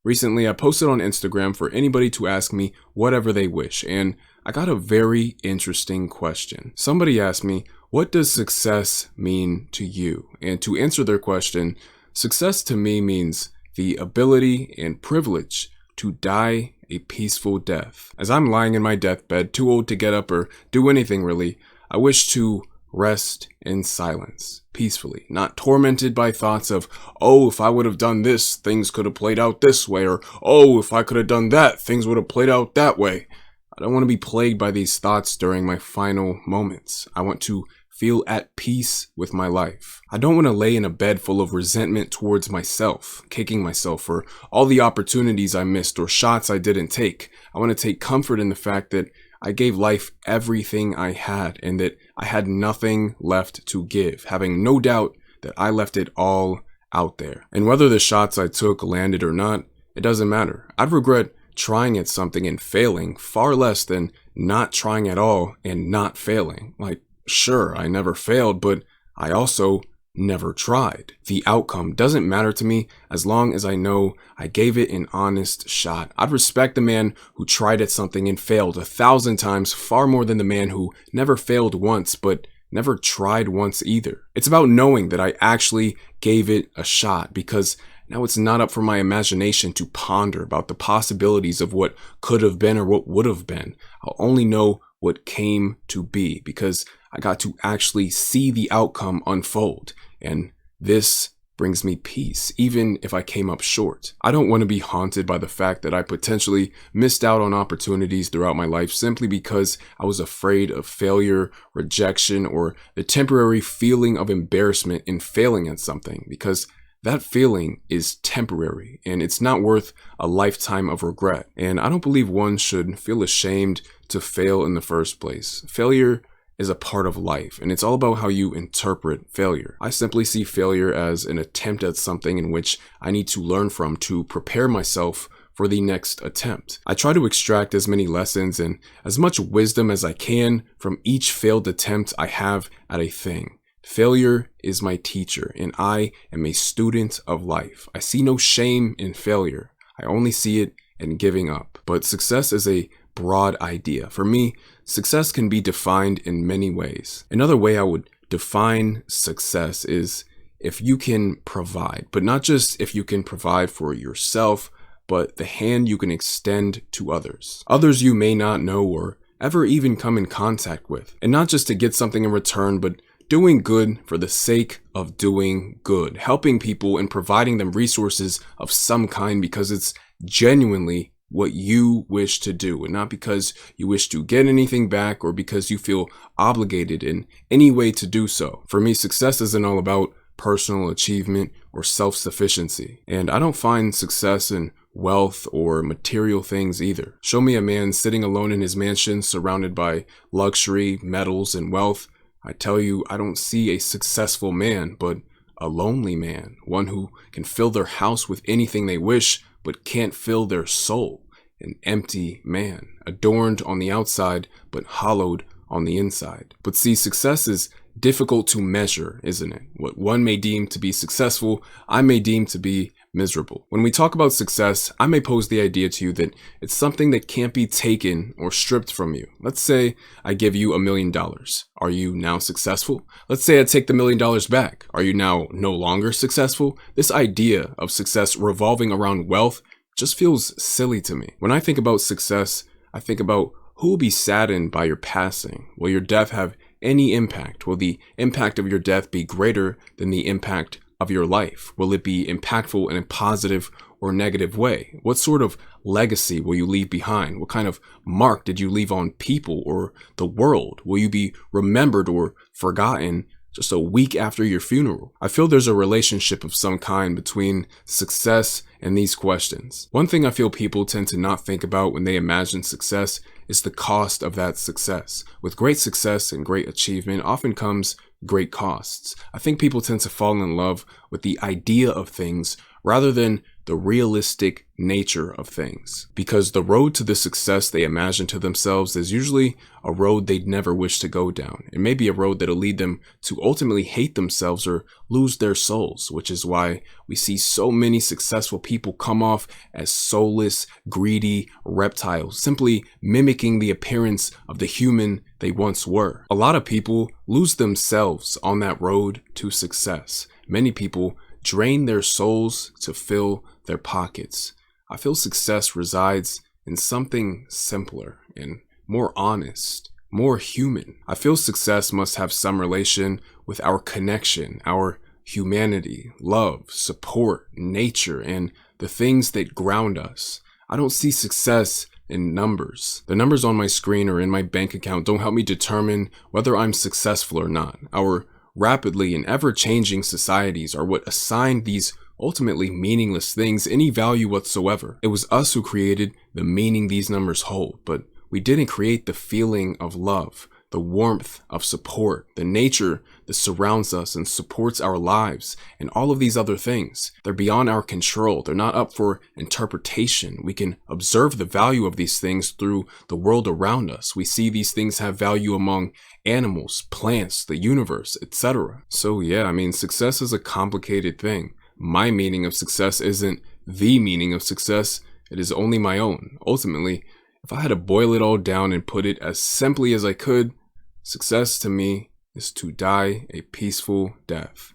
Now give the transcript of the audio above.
Recently, I posted on Instagram for anybody to ask me whatever they wish, and I got a very interesting question. Somebody asked me, what does success mean to you? And to answer their question, success to me means the ability and privilege to die a peaceful death. As I'm lying in my deathbed, too old to get up or do anything really, I wish to rest in silence, peacefully, not tormented by thoughts of, oh, if I would have done this, things could have played out this way, or, oh, if I could have done that, things would have played out that way. I don't want to be plagued by these thoughts during my final moments. I want to feel at peace with my life. I don't want to lay in a bed full of resentment towards myself, kicking myself for all the opportunities I missed or shots I didn't take. I want to take comfort in the fact that I gave life everything I had and that I had nothing left to give, having no doubt that I left it all out there. And whether the shots I took landed or not, it doesn't matter. I'd regret trying at something and failing far less than not trying at all and not failing. Like, sure, I never failed, but I also never tried. The outcome doesn't matter to me as long as I know I gave it an honest shot. I'd respect the man who tried at something and failed 1,000 times far more than the man who never failed once but never tried once either. It's about knowing that I actually gave it a shot, because now it's not up for my imagination to ponder about the possibilities of what could have been or what would have been. I'll only know what came to be because I got to actually see the outcome unfold. And this brings me peace, even if I came up short. I don't want to be haunted by the fact that I potentially missed out on opportunities throughout my life simply because I was afraid of failure, rejection, or the temporary feeling of embarrassment in failing at something, because that feeling is temporary and it's not worth a lifetime of regret. And I don't believe one should feel ashamed to fail in the first place. Failure is a part of life, and it's all about how you interpret failure. I simply see failure as an attempt at something in which I need to learn from to prepare myself for the next attempt. I try to extract as many lessons and as much wisdom as I can from each failed attempt I have at a thing. Failure is my teacher, and I am a student of life. I see no shame in failure. I only see it in giving up. But success is a broad idea. For me, success can be defined in many ways. Another way I would define success is if you can provide, but not just if you can provide for yourself, but the hand you can extend to others. Others you may not know or ever even come in contact with. And not just to get something in return, but doing good for the sake of doing good, helping people and providing them resources of some kind because it's genuinely what you wish to do, and not because you wish to get anything back or because you feel obligated in any way to do so. For me, success isn't all about personal achievement or self-sufficiency, and I don't find success in wealth or material things either. Show me a man sitting alone in his mansion surrounded by luxury, metals, and wealth. I tell you, I don't see a successful man, but a lonely man, one who can fill their house with anything they wish, but can't fill their soul. An empty man, adorned on the outside, but hollowed on the inside. But see, success is difficult to measure, isn't it? What one may deem to be successful, I may deem to be miserable. When we talk about success, I may pose the idea to you that it's something that can't be taken or stripped from you. Let's say I give you $1 million. Are you now successful? Let's say I take the $1 million back. Are you now no longer successful? This idea of success revolving around wealth just feels silly to me. When I think about success, I think about who will be saddened by your passing. Will your death have any impact? Will the impact of your death be greater than the impact of your life? Will it be impactful in a positive or negative way? What sort of legacy will you leave behind? What kind of mark did you leave on people or the world? Will you be remembered or forgotten just a week after your funeral? I feel there's a relationship of some kind between success and these questions. One thing I feel people tend to not think about when they imagine success is the cost of that success. With great success and great achievement often comes great costs. I think people tend to fall in love with the idea of things rather than the realistic nature of things. Because the road to the success they imagine to themselves is usually a road they'd never wish to go down. It may be a road that'll lead them to ultimately hate themselves or lose their souls, which is why we see so many successful people come off as soulless, greedy reptiles, simply mimicking the appearance of the human they once were. A lot of people lose themselves on that road to success. Many people drain their souls to fill their pockets. I feel success resides in something simpler and more honest, more human. I feel success must have some relation with our connection, our humanity, love, support, nature, and the things that ground us. I don't see success in numbers. The numbers on my screen or in my bank account don't help me determine whether I'm successful or not. Our rapidly and ever-changing societies are what assign these ultimately meaningless things any value whatsoever. It was us who created the meaning these numbers hold, but we didn't create the feeling of love, the warmth of support, the nature that surrounds us and supports our lives, and all of these other things. They're beyond our control. They're not up for interpretation. We can observe the value of these things through the world around us. We see these things have value among animals, plants, the universe, etc. So yeah, success is a complicated thing. My meaning of success isn't the meaning of success. It is only my own. Ultimately, if I had to boil it all down and put it as simply as I could, success to me is to die a peaceful death.